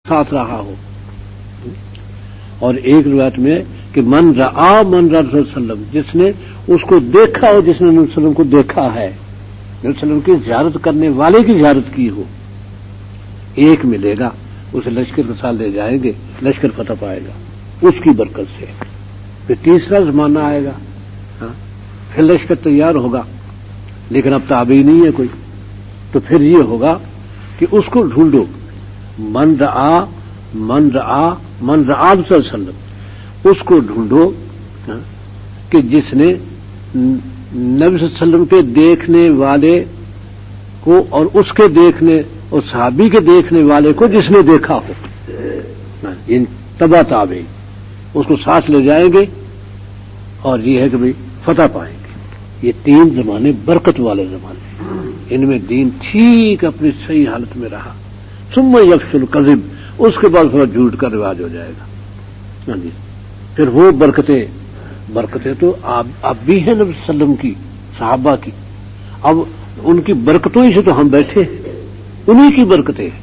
ساتھ رہا ہو. اور ایک روایت میں کہ من رآ رسول اللہ صلی اللہ علیہ وسلم، جس نے اس کو دیکھا ہو، جس نے نبی صلی اللہ علیہ وسلم کو دیکھا ہے، نبی صلی اللہ علیہ وسلم کی زیارت کرنے والے کی زیارت کی ہو، ایک ملے گا، اسے لشکر کے ساتھ لے جائیں گے، لشکر فتح پائے گا اس کی برکت سے. پھر تیسرا زمانہ آئے گا، پھر لشکر تیار ہوگا، لیکن اب تابعی نہیں ہے کوئی، تو پھر یہ ہوگا کہ اس کو ڈھونڈو. من رآ رسول اللہ صلی اللہ علیہ وسلم، اس کو ڈھونڈو کہ جس نے نبی صلی اللہ علیہ وسلم کے دیکھنے والے کو اور اس کے دیکھنے اور صحابی کے دیکھنے والے کو جس نے دیکھا ہو، ان تبع تابعی اس کو ساتھ لے جائیں گے، اور یہ ہے کہ بھئی فتح پائیں گے. یہ تین زمانے برکت والے زمانے، ان میں دین ٹھیک اپنی صحیح حالت میں رہا. ثم یفشو الکذب، اس کے بعد تھوڑا جھوٹ کا رواج ہو جائے گا. پھر وہ برکتیں تو اب بھی ہیں نبی صلی اللہ علیہ وسلم کی، صحابہ کی، اب ان کی برکتوں ہی سے تو ہم بیٹھے ہیں، انہی کی برکتیں ہیں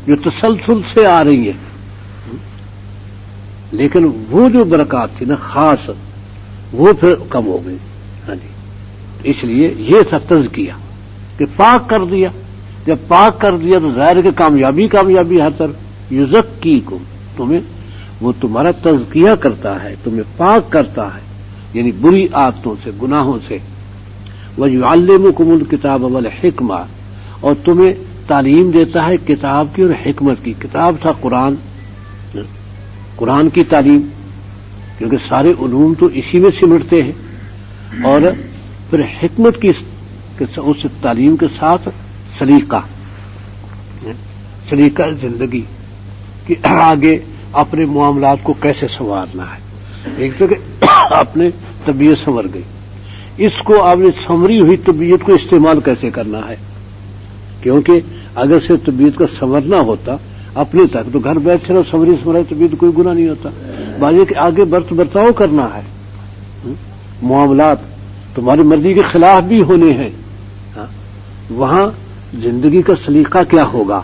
جو تسلسل سے آ رہی ہیں. لیکن وہ جو برکات تھی نا خاص، وہ پھر کم ہو گئی. اس لیے یہ تھا تزکیہ کہ پاک کر دیا. جب پاک کر دیا تو ظاہر ہے کہ کامیابی ہر طرف. یزکیکم، تمہیں وہ تمہارا تزکیہ کرتا ہے، تمہیں پاک کرتا ہے، یعنی بری عادتوں سے، گناہوں سے. وَيُعَلِّمُكُمُ الْكِتَابَ وَالْحِکْمَةَ، اور تمہیں تعلیم دیتا ہے کتاب کی اور حکمت کی. کتاب تھا قرآن کی تعلیم، کیونکہ سارے علوم تو اسی میں سمٹتے ہیں. اور پھر حکمت کی اس تعلیم کے ساتھ سلیقہ زندگی کہ آگے اپنے معاملات کو کیسے سنوارنا ہے. ایک تو کہ اپنے طبیعت سنور گئی، اس کو آپ نے سنوری ہوئی طبیعت کو استعمال کیسے کرنا ہے، کیونکہ اگر سے طبیعت کا سنورنا ہوتا اپنے تک تو گھر بیٹھ رہو سنوری طبیعت کوئی گناہ نہیں ہوتا. باقی کہ آگے برتاؤ کرنا ہے، معاملات تمہاری مرضی کے خلاف بھی ہونے ہیں، وہاں زندگی کا سلیقہ کیا ہوگا.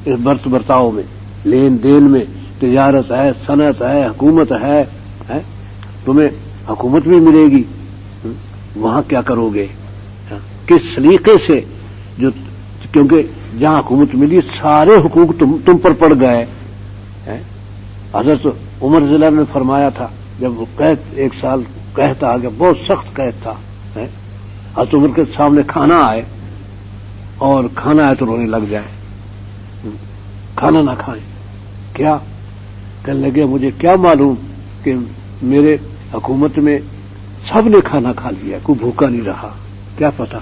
اس برتاؤ میں، لین دین میں، تجارت ہے، صنعت ہے، حکومت ہے، تمہیں حکومت بھی ملے گی، وہاں کیا کرو گے، کس سلیقے سے. کیونکہ جہاں حکومت ملی سارے حقوق تم پر پڑ گئے. حضرت عمر رضی اللہ عنہ نے فرمایا تھا، جب قحط ایک سال قحط آ گیا، بہت سخت قحط تھا، حضرت عمر کے سامنے کھانا آئے اور کھانا آئے تو رونے لگ جائے، کھانا نہ کھائیں. کیا کہنے لگے، مجھے کیا معلوم کہ میرے حکومت میں سب نے کھانا کھا لیا، کوئی بھوکا نہیں رہا، کیا پتا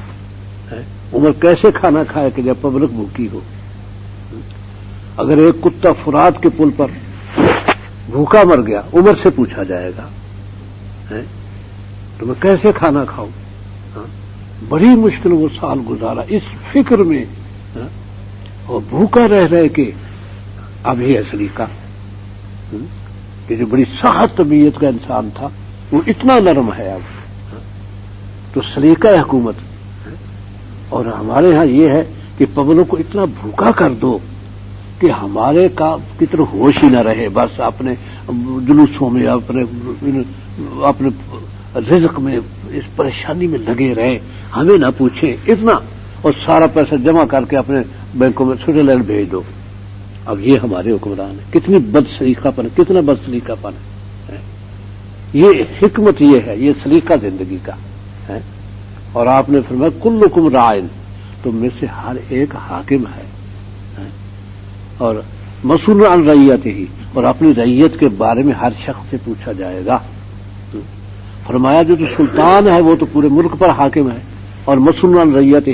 عمر کیسے کھانا کھائے کہ جب پبلک بھوکی ہو. اگر ایک کتا فرات کے پل پر بھوکا مر گیا، عمر سے پوچھا جائے گا تو میں کیسے کھانا کھاؤں. بڑی مشکل وہ سال گزارا اس فکر میں، اور بھوکا رہ کے. اب یہ ہے سلیقہ کہ جو بڑی سخت طبیعت کا انسان تھا وہ اتنا نرم ہے اب. تو سلیقہ حکومت. اور ہمارے ہاں یہ ہے کہ پبلوں کو اتنا بھوکا کر دو کہ ہمارے کا کی طرف ہوش ہی نہ رہے، بس اپنے جلوسوں میں، اپنے رزق میں، اس پریشانی میں لگے رہے، ہمیں نہ پوچھیں اتنا، اور سارا پیسہ جمع کر کے اپنے بینکوں میں سوئٹزرلینڈ بھیج دو. اب یہ ہمارے حکمران ہیں، کتنی بد سلیقہ پن، کتنا بد سلیقہ پن ہے. یہ حکمت یہ ہے، یہ سلیقہ زندگی کا ہے. اور آپ نے فرمایا کلکم راعٍ، تم میں سے ہر ایک حاکم ہے، اور مسئول عن رعیتہ، اور اپنی رعیت کے بارے میں ہر شخص سے پوچھا جائے گا. فرمایا جو تو سلطان ہے وہ تو پورے ملک پر حاکم ہے، اور مسئول عن رعیتہ،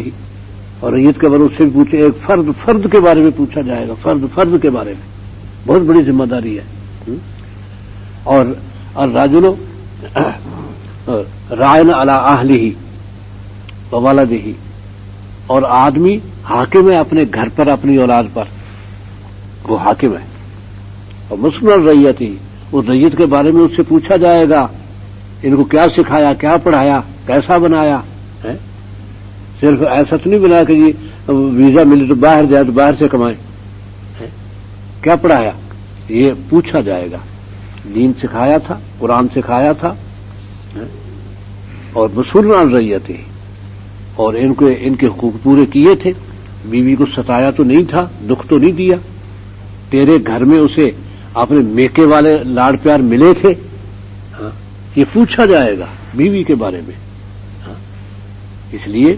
اور رعیت کے بارے میں اس سے بھی پوچھے، ایک فرد کے بارے میں پوچھا جائے گا، فرد کے بارے میں بہت بڑی ذمہ داری ہے. اور الرجل راعٍ علی اہلہ وولدہ، اور آدمی حاکم ہے اپنے گھر پر، اپنی اولاد پر، وہ حاکم ہے. اور مسئول عن رعیتہ، وہ رعیت کے بارے میں اس سے پوچھا جائے گا، ان کو کیا سکھایا، کیا پڑھایا، کیسا بنایا. صرف ایسا تو نہیں بنایا کہ جی ویزا ملے تو باہر جائے تو باہر سے کمائیں. کیا پڑھایا؟ یہ پوچھا جائے گا. دین سکھایا تھا، قرآن سکھایا تھا، اور مسلمان ریت ہے، اور ان کے حقوق پورے کیے تھے. بیوی کو ستایا تو نہیں تھا، دکھ تو نہیں دیا. تیرے گھر میں اسے اپنے میکے والے لاڑ پیار ملے تھے. یہ پوچھا جائے گا بیوی کے بارے میں. اس لیے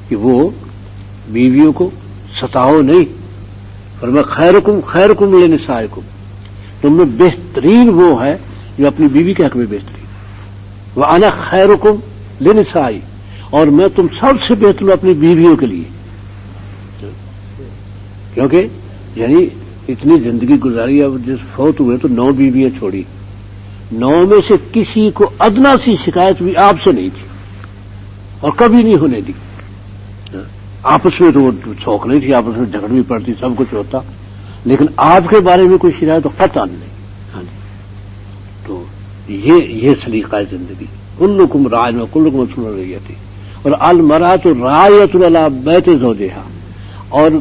کہ وہ بیویوں کو ستاؤ نہیں. فرمایا خیرکم خیرکم لنسائکم، تم میں بہترین وہ ہے جو اپنی بیوی کے حق میں بہترین. وانا خیرکم لنسائی، اور میں تم سب سے بہتر ہوں اپنی بیویوں کے لیے. کیونکہ یعنی اتنی زندگی گزاری، اب جس فوت ہوئے تو 9 بیویاں چھوڑی، 9 میں سے کسی کو ادنا سی شکایت بھی آپ سے نہیں تھی اور کبھی نہیں ہونے دی. آپس میں تو وہ شوق نہیں تھی، آپس میں جھگڑ بھی پڑتی، سب کچھ ہوتا، لیکن آپ کے بارے میں کوئی شکایت قطعا نہیں. تو یہ سلیقہ ہے زندگی. کلکم راعٍ وکلکم مسئول عن رعیتہ. اور المرأۃ راعیۃ علی بیت زوجہا، اور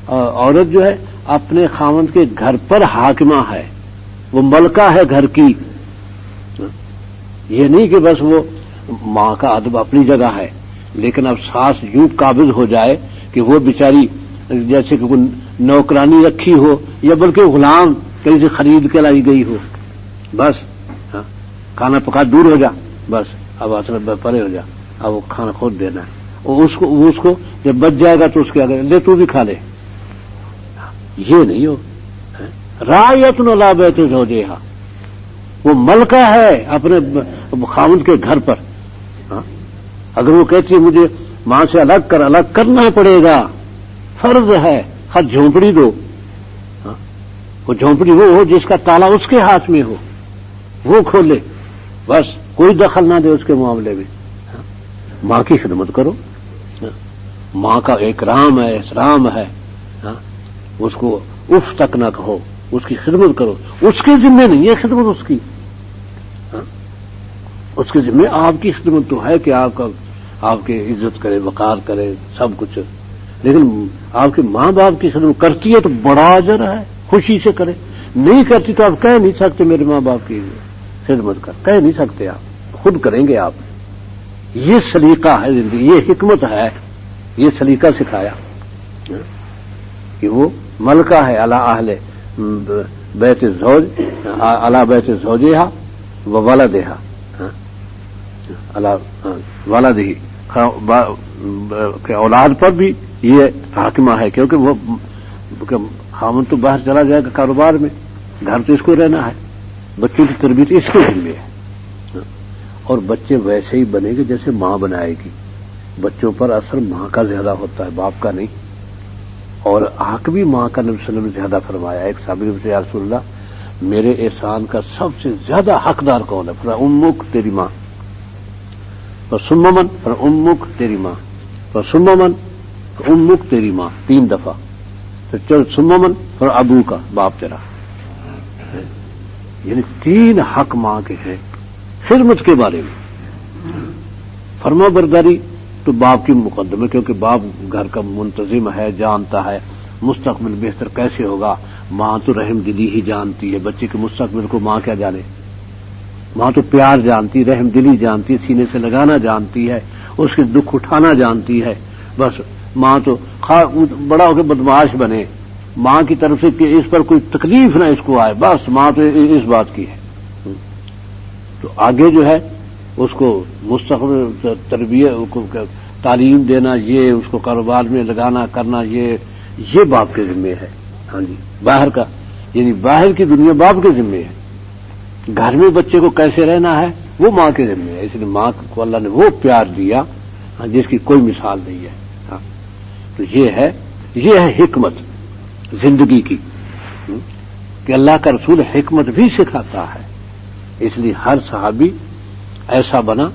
عورت جو ہے اپنے خاوند کے گھر پر حاکمہ ہے، وہ ملکہ ہے گھر کی. یہ نہیں کہ بس وہ ماں کا ادب اپنی جگہ ہے، لیکن اب ساس یوں قابض ہو جائے کہ وہ بیچاری جیسے کہ کوئی نوکرانی رکھی ہو یا بلکہ غلام کہیں سے خرید کے لائی گئی ہو. بس کھانا پکا دور ہو جا، بس اب اصل پرے ہو جا، اب وہ کھانا خود دینا ہے. اور اس کو جب بچ جائے گا تو اس کے آگے لے تو بھی کھا لے. یہ نہیں ہو. رعیۃ علی بیت زوجہا، وہ ملکہ ہے اپنے خاوند کے گھر پر. اگر وہ کہتی ہے مجھے ماں سے الگ کرنا پڑے گا، فرض ہے، خط جھونپڑی دو. وہ جھونپڑی وہ ہو جس کا تالا اس کے ہاتھ میں ہو، وہ کھولے، بس کوئی دخل نہ دے اس کے معاملے میں. ماں کی خدمت کرو، ماں کا اکرام ہے، احترام ہے، اس کو اف تک نہ کہو، اس کی خدمت کرو. اس کے ذمہ نہیں ہے خدمت اس کی، اس کے ذمہ آپ کی خدمت تو ہے کہ آپ کی عزت کرے، وقار کرے، سب کچھ. لیکن آپ کے ماں باپ کی خدمت کرتی ہے تو بڑا اجر ہے، خوشی سے کرے. نہیں کرتی تو آپ کہہ نہیں سکتے میرے ماں باپ کی خدمت کر، کہہ نہیں سکتے، آپ خود کریں گے. آپ یہ سلیقہ ہے زندگی، یہ حکمت ہے، یہ سلیقہ سکھایا کہ وہ ملکہ ہے علی اہل بیت زوج، علی بیت زوجہا و ولدہا، ولدہی، اولاد پر بھی یہ حاکمہ ہے. کیونکہ وہ خاوند تو باہر چلا جائے گا کاروبار میں، گھر تو اس کو رہنا ہے، بچوں کی تربیت اس کے ذمہ ہے. اور بچے ویسے ہی بنے گے جیسے ماں بنائے گی. بچوں پر اثر ماں کا زیادہ ہوتا ہے، باپ کا نہیں. اور حق بھی ماں کا نبی صلی اللہ علیہ وسلم نے زیادہ فرمایا. ایک صحابی نے پوچھا یا رسول اللہ میرے احسان کا سب سے زیادہ حقدار کون ہے؟ فرمایا امک، تیری ماں. ثم من؟ فرمایا امک، تیری ماں. ثم من؟ امک، تیری ماں، 3 دفعہ. چل ثم من؟ فرمایا ابو کا، باپ تیرا. یعنی 3 حق ماں کے ہیں. خدمت کے بارے میں فرما برداری تو باپ کی مقدم ہے، کیونکہ باپ گھر کا منتظم ہے، جانتا ہے مستقبل بہتر کیسے ہوگا. ماں تو رحم دلی ہی جانتی ہے، بچے کے مستقبل کو ماں کیا جانے. ماں تو پیار جانتی، رحم دلی جانتی، سینے سے لگانا جانتی ہے، اس کے دکھ اٹھانا جانتی ہے. بس ماں تو بڑا ہو کے بدمعاش بنے، ماں کی طرف سے کہ اس پر کوئی تکلیف نہ اس کو آئے، بس ماں تو اس بات کی ہے. تو آگے جو ہے اس کو مستقبل تربیت، تعلیم دینا، یہ اس کو کاروبار میں لگانا کرنا، یہ باپ کے ذمہ ہے. ہاں جی، باہر کا یعنی باہر کی دنیا باپ کے ذمہ ہے. گھر میں بچے کو کیسے رہنا ہے وہ ماں کے ذمہ ہے. اس لیے ماں کو اللہ نے وہ پیار دیا جس کی کوئی مثال نہیں ہے. ہاں، تو یہ ہے حکمت زندگی کی، کہ اللہ کا رسول حکمت بھی سکھاتا ہے. اس لیے ہر صحابی ایسا بنا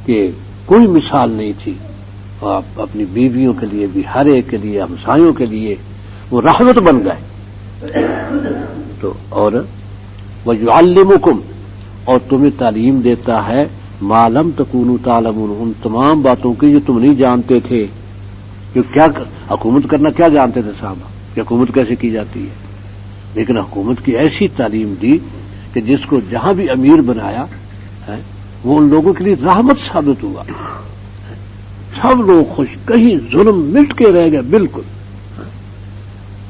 کہ کوئی مثال نہیں تھی، اور اپنی بیویوں کے لیے بھی، ہر ایک کے لیے، ہمسایوں کے لیے وہ رحمت بن گئے. تو اور وَيُعَلِّمُكُمْ، اور تمہیں تعلیم دیتا ہے مَا لَمْ تَكُونُوا تَعْلَمُونَ، ان تمام باتوں کی جو تم نہیں جانتے تھے. کہ کیا حکومت کرنا کیا جانتے تھے صحابہ؟ کہ حکومت کیسے کی جاتی ہے، لیکن حکومت کی ایسی تعلیم دی کہ جس کو جہاں بھی امیر بنایا ہے وہ ان لوگوں کے لیے رحمت ثابت ہوا، سب لوگ خوش، کہیں ظلم مٹ کے رہ گئے بالکل.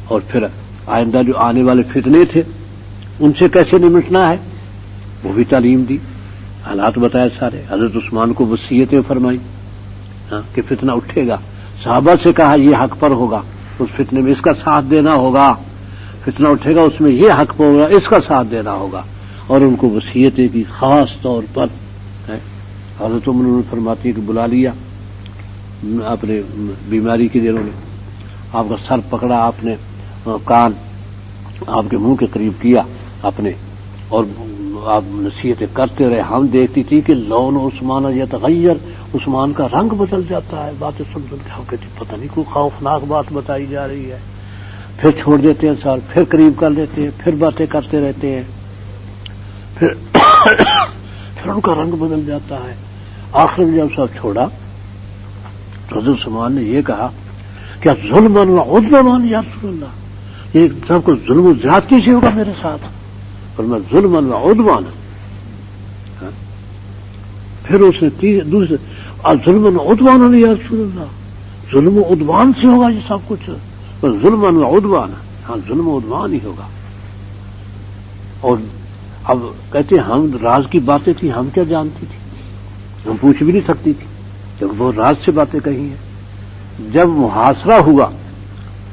اور پھر آئندہ جو آنے والے فتنے تھے ان سے کیسے نمٹنا ہے وہ بھی تعلیم دی، حالات بتائے سارے. حضرت عثمان کو وصیتیں فرمائی کہ فتنہ اٹھے گا، صحابہ سے کہا یہ حق پر ہوگا، اس فتنے میں اس کا ساتھ دینا ہوگا، فتنہ اٹھے گا اس میں یہ حق پر ہوگا، اس کا ساتھ دینا ہوگا. اور ان کو وصیتیں کی خاص طور پر. حضرت عمر نے فرماتی ہے کہ بلا لیا اپنے بیماری کے دنوں میں، آپ کا سر پکڑا، آپ نے کان آپ کے منہ کے قریب کیا اپنے، اور آپ نصیحتیں کرتے رہے. ہم دیکھتی تھی کہ لون عثمان یتغیر، عثمان کا رنگ بدل جاتا ہے باتیں سن سن کے. ہم کہتے پتہ نہیں کوئی خوفناک بات بتائی جا رہی ہے. پھر چھوڑ دیتے ہیں سال، پھر قریب کر لیتے ہیں، پھر باتیں کرتے رہتے ہیں، پھر ان کا رنگ بدل جاتا ہے. آخر میں جب سب چھوڑا تو حضرت عثمان نے یہ کہا کیا ظلم و عدوان یا رسول اللہ، یہ سب کو ظلم و زیادتی سے ہوگا میرے ساتھ، اور میں ظلم و عدوان. پھر اس نے دوسرے ظلم و عدوان یا رسول اللہ، ظلم و عدوان سے ہوگا یہ سب کچھ، پر ظلم و عدوان، ہاں ظلم و عدوان ہی ہوگا. اور اب کہتے ہیں ہم راز کی باتیں تھیں، ہم کیا جانتی تھی، ہم پوچھ بھی نہیں سکتی تھی کیونکہ وہ راز سے باتیں کہی ہیں. جب محاصرہ ہوا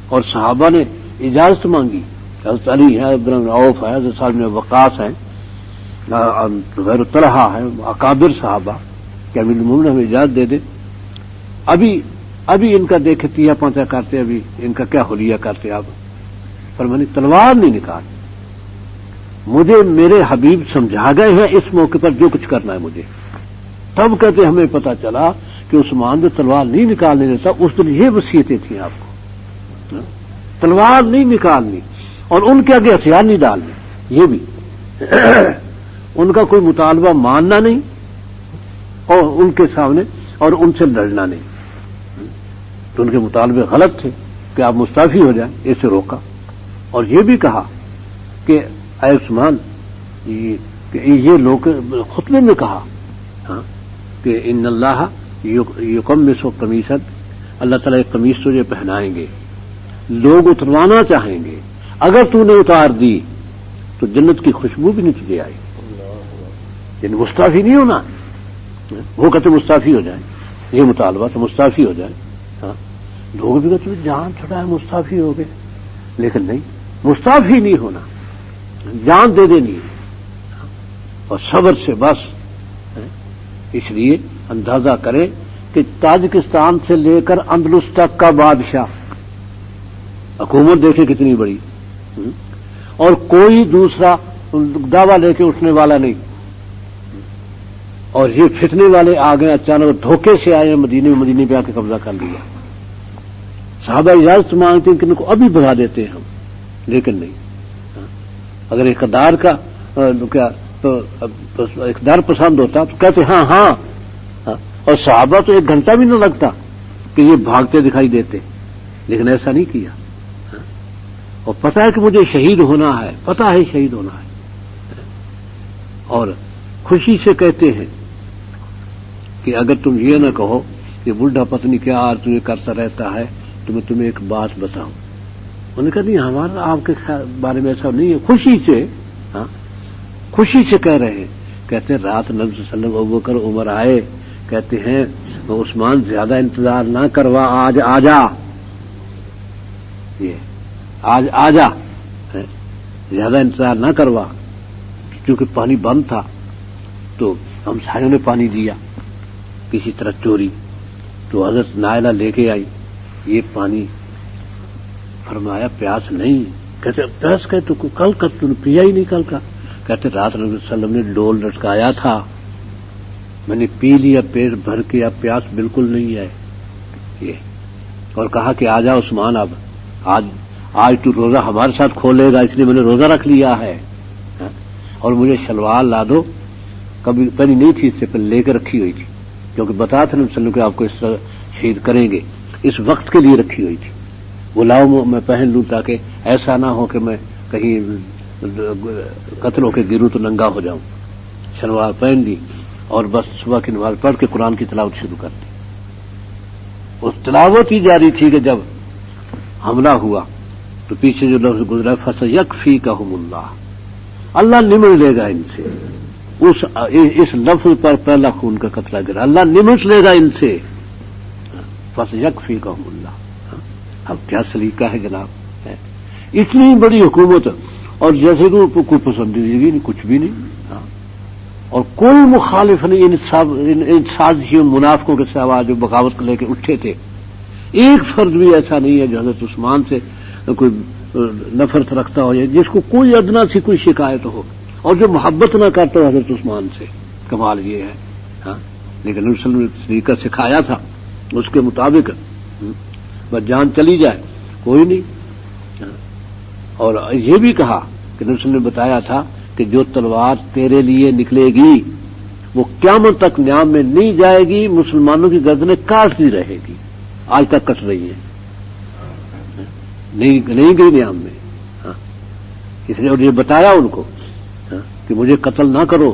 اور صحابہ نے اجازت مانگی، حضرت علی ہے، ابن عوف ہے، حضرت سعد بن وقاص ہیں، زبیر طلحہ ہیں، اکابر صحابہ کہ امیر المومنین ہمیں اجازت دے دے. ابھی ان کا دیکھے تیا پانچا کرتے، ابھی ان کا کیا حلیہ کرتے آپ، پر میں نے تلوار نہیں نکالی. مجھے میرے حبیب سمجھا گئے ہیں اس موقع پر جو کچھ کرنا ہے مجھے. تب کہتے ہمیں پتا چلا کہ عثمان جو تلوار نہیں نکالنے دیتا، اس دن یہ وصیتیں تھیں آپ کو، تلوار نہیں نکالنی اور ان کے آگے ہتھیار نہیں ڈالنے، یہ بھی ان کا کوئی مطالبہ ماننا نہیں اور ان کے سامنے اور ان سے لڑنا نہیں. تو ان کے مطالبے غلط تھے کہ آپ مستعفی ہو جائیں، اسے روکا. اور یہ بھی کہا کہ اے عثمان، یہ لوگ خطبے میں کہا کہ ان اللہ یقمص قمیصا، اللہ تعالیٰ ایک قمیص تجھے پہنائیں گے، لوگ اتروانا چاہیں گے، اگر تو نے اتار دی تو جنت کی خوشبو بھی نہیں تجھے آئی. یعنی مستعفی نہیں ہونا، وہ کہتے مستعفی ہو جائیں، یہ مطالبہ تو مستعفی ہو جائیں. لوگ بھی کہتے جان چھڑائے مستعفی ہو گئے، لیکن نہیں، مستعفی نہیں ہونا، جان دے دینی اور صبر سے بس. اس لیے اندازہ کریں کہ تاجکستان سے لے کر اندلس تک کا بادشاہ، حکومت دیکھیں کتنی بڑی، اور کوئی دوسرا دعویٰ لے کے اٹھنے والا نہیں. اور یہ فتنے والے آ گئے اچانک، دھوکے سے آئے مدینے پہ آ کے قبضہ کر لیا. صحابہ اجازت مانگتے ہیں کہ ان کو ابھی بھگا دیتے ہیں ہم، لیکن نہیں. اگر اقتدار کا اقتدار پسند ہوتا تو کہتے ہاں، اور صحابہ تو ایک گھنٹہ بھی نہ لگتا کہ یہ بھاگتے دکھائی دیتے، لیکن ایسا نہیں کیا. اور پتہ ہے کہ مجھے شہید ہونا ہے، پتہ ہے شہید ہونا ہے، اور خوشی سے کہتے ہیں کہ اگر تم یہ نہ کہو کہ بڈھا پتنی کیا آرزو کرتا رہتا ہے تو میں تمہیں ایک بات بتاؤں. انہوں نے کہا نہیں، ہمارا آپ کے بارے میں ایسا نہیں ہے. خوشی سے کہہ رہے ہیں. کہتے ہیں رات نبی صلی اللہ علیہ وسلم ابوبکر عمر آئے، کہتے ہیں عثمان زیادہ انتظار نہ کروا، آج آ جا، زیادہ انتظار نہ کروا. کیونکہ پانی بند تھا تو ہم سایوں نے پانی دیا کسی طرح چوری، تو حضرت نائلہ لے کے آئی یہ پانی. فرمایا پیاس نہیں. کہتے پیاس کہ تو کل کا تو نے پیا ہی نہیں کل کا. کہتے رات نبی صلی اللہ علیہ وسلم نے ڈول لٹکایا تھا، میں نے پی لیا پیٹ بھر کے، اب پیاس بالکل نہیں ہے. یہ اور کہا کہ آ جا عثمان، اب آج تو روزہ ہمارے ساتھ کھولے گا، اس لیے میں نے روزہ رکھ لیا ہے، اور مجھے شلوار لا دو. کبھی پہنی نہیں تھی، اس سے پہلے لے کے رکھی ہوئی تھی، کیونکہ بتا تھا نبی صلی اللہ علیہ وسلم کہ آپ کو اس طرح شہید کریں گے، اس وقت کے لیے رکھی ہوئی تھی. وہ لاؤ میں پہن لوں تاکہ ایسا نہ ہو کہ میں کہیں قتل ہو کے گروں تو ننگا ہو جاؤں. شلوار پہن لی اور بس صبح کی نماز پڑھ کے قرآن کی تلاوت شروع کر دی. اس تلاوت ہی جاری تھی کہ جب حملہ ہوا تو پیچھے جو لفظ گزرا فَسَيَكْفِيكَهُمُ اللَّهُ، اللہ نمٹ لے گا ان سے. اس لفظ پر پہلا خون کا قطرہ گرا، اللہ نمٹ لے گا ان سے. فَسَيَكْفِيكَهُمُ اللَّهُ. اب کیا سلیقہ ہے جناب، اتنی بڑی حکومت اور جیسے کہ کوئی پسندیدگی نہیں، کچھ بھی نہیں، اور کوئی مخالف نہیں ان سازشیوں منافقوں کے سوا جو بغاوت کو لے کے اٹھے تھے. ایک فرد بھی ایسا نہیں ہے جو حضرت عثمان سے کوئی نفرت رکھتا ہو یا جس کو کوئی ادنا سی کوئی شکایت ہو اور جو محبت نہ کرتا ہو حضرت عثمان سے. کمال یہ ہے. لیکن نبی صلی اللہ علیہ وسلم نے طریقہ سکھایا تھا، اس کے مطابق بس جان چلی جائے کوئی نہیں. اور یہ بھی کہا کہ نبی صلی اللہ علیہ وسلم نے بتایا تھا کہ جو تلوار تیرے لیے نکلے گی وہ قیامت تک نیام میں نہیں جائے گی، مسلمانوں کی گردنیں کاٹتی رہے گی. آج تک کٹ رہی ہے، نہیں گئی نیام میں. اس لیے اور یہ بتایا ان کو کہ مجھے قتل نہ کرو.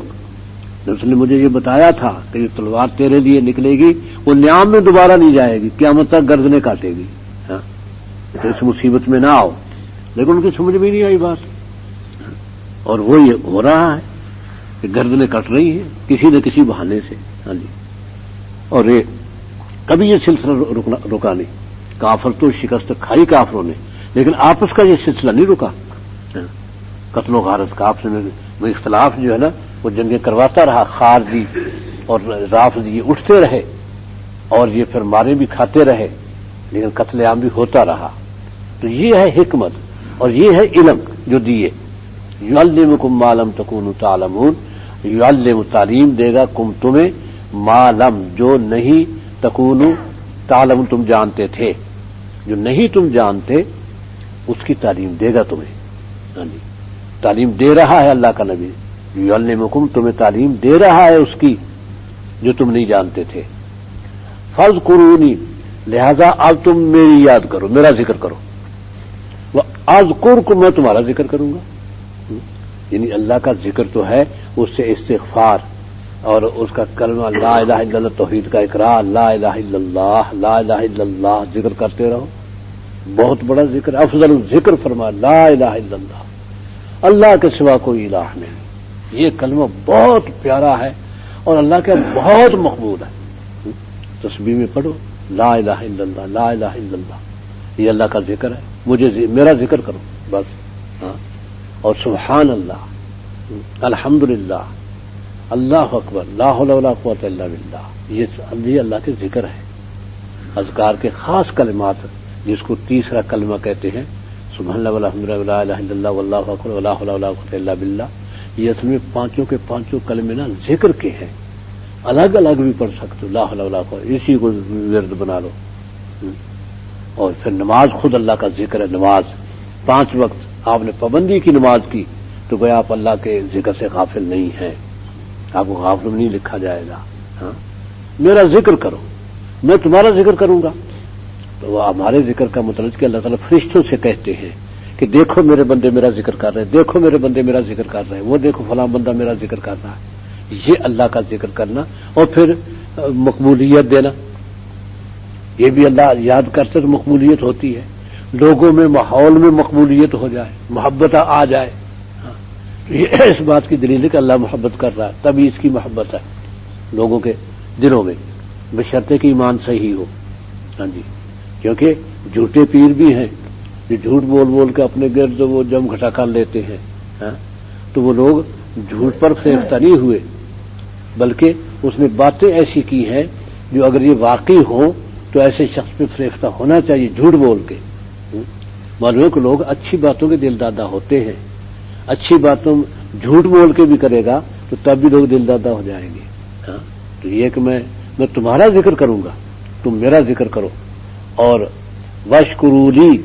اس نے مجھے یہ بتایا تھا کہ جو تلوار تیرے لیے نکلے گی وہ نیام میں دوبارہ نہیں جائے گی، قیامت تک گردنیں کاٹے گی. تو اس مصیبت میں نہ آؤ. لیکن ان کی سمجھ میں نہیں آئی بات، اور وہ یہ ہو رہا ہے کہ گردنیں کٹ رہی ہیں کسی نہ کسی بہانے سے. اور یہ کبھی یہ سلسلہ رکا نہیں. کافر تو شکست کھائی کافروں نے، لیکن آپس کا یہ سلسلہ نہیں رکا. قتل و غارت کا آپس میں اختلاف جو ہے نا وہ جنگیں کرواتا رہا. خارجی اور رافضی یہ اٹھتے رہے اور یہ پھر مارے بھی کھاتے رہے، لیکن قتل عام بھی ہوتا رہا. تو یہ ہے حکمت اور یہ ہے علم جو دیے. یعلمکم ما لم تکونوا تعلمون، یعلم تعلیم دے گا کم تمہیں ما لم جو نہیں تکونوا تعلمون تم جانتے تھے، جو نہیں تم جانتے اس کی تعلیم دے گا تمہیں. تعلیم دے رہا ہے اللہ کا نبی. یعلمکم تمہیں تعلیم دے رہا ہے اس کی جو تم نہیں جانتے تھے. فاذکرونی لہذا اب تم میری یاد کرو، میرا ذکر کرو. اذکرکم میں تمہارا ذکر کروں گا. یعنی اللہ کا ذکر تو ہے، اس سے استغفار اور اس کا کلمہ لا الہ الا اللہ توحید کا اقرار، لا الہ الا اللہ لا الہ الا اللہ ذکر کرتے رہو. بہت بڑا ذکر، افضل الذکر فرما لا الہ الا اللہ، اللہ کے سوا کوئی الہ نہیں. یہ کلمہ بہت پیارا ہے اور اللہ کا بہت مقبول ہے. تسبیح میں پڑھو لا الہ الا اللہ لا الہ الا اللہ، یہ اللہ کا ذکر ہے. مجھے میرا ذکر کرو بس. اور سبحان اللہ، الحمدللہ، اللہ اکبر، لا حول ولا قوت الا باللہ، یہ اللہ کے ذکر ہے. اذکار کے خاص کلمات جس کو تیسرا کلمہ کہتے ہیں، سبحان اللہ والحمدللہ ولا الہ الا اللہ واللہ اکبر ولا حول ولا قوت الا باللہ. یہ اصل میں پانچوں کے پانچوں کلمے نا ذکر کے ہیں. الگ الگ بھی پڑھ سکتے ہو، لا حول ولا قوت، اسی کو ورد بنا لو. اور پھر نماز خود اللہ کا ذکر ہے. نماز 5 وقت آپ نے پابندی کی نماز کی تو گویا آپ اللہ کے ذکر سے غافل نہیں ہیں، آپ کو غافل نہیں لکھا جائے گا. میرا ذکر کرو، میں تمہارا ذکر کروں گا. تو وہ ہمارے ذکر کا مطلب کہ اللہ تعالیٰ فرشتوں سے کہتے ہیں کہ دیکھو میرے بندے میرا ذکر کر رہے ہیں، دیکھو میرے بندے میرا ذکر کر رہے ہیں، وہ دیکھو فلاں بندہ میرا ذکر کر رہا ہے. یہ اللہ کا ذکر کرنا اور پھر مقبولیت دینا، یہ بھی اللہ یاد کرتے تو مقبولیت ہوتی ہے. لوگوں میں ماحول میں مقبولیت ہو جائے، محبت آ جائے. یہ اس بات کی دلیل ہے کہ اللہ محبت کر رہا ہے، تبھی اس کی محبت ہے لوگوں کے دلوں میں، بشرطے کہ ایمان صحیح ہو. کیونکہ جھوٹے پیر بھی ہیں جو جھوٹ بول بول کے اپنے گرد وہ جم گھٹا کر لیتے ہیں. تو وہ لوگ جھوٹ پر فریفتہ نہیں ہوئے، بلکہ اس نے باتیں ایسی کی ہیں جو اگر یہ واقعی ہوں تو ایسے شخص پہ فریفتہ ہونا چاہیے جھوٹ بول کے. معلوم ہے کہ لوگ اچھی باتوں کے دل دادا ہوتے ہیں، اچھی باتوں جھوٹ بول کے بھی کرے گا تو تب بھی لوگ دل دادا ہو جائیں گے. تو یہ کہ میں تمہارا ذکر کروں گا، تم میرا ذکر کرو. اور واشکروا لی،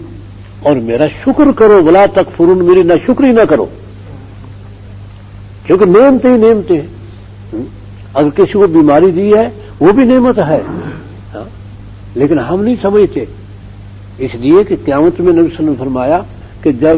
اور میرا شکر کرو. ولا تکفرون، میری نہ شکری نہ کرو، کیونکہ نعمتیں ہی نعمتیں ہیں. اگر کسی کو بیماری دی ہے وہ بھی نعمت ہے، لیکن ہم نہیں سمجھتے. اس لیے کہ قیامت میں نبی صلی اللہ علیہ وسلم نے فرمایا کہ جب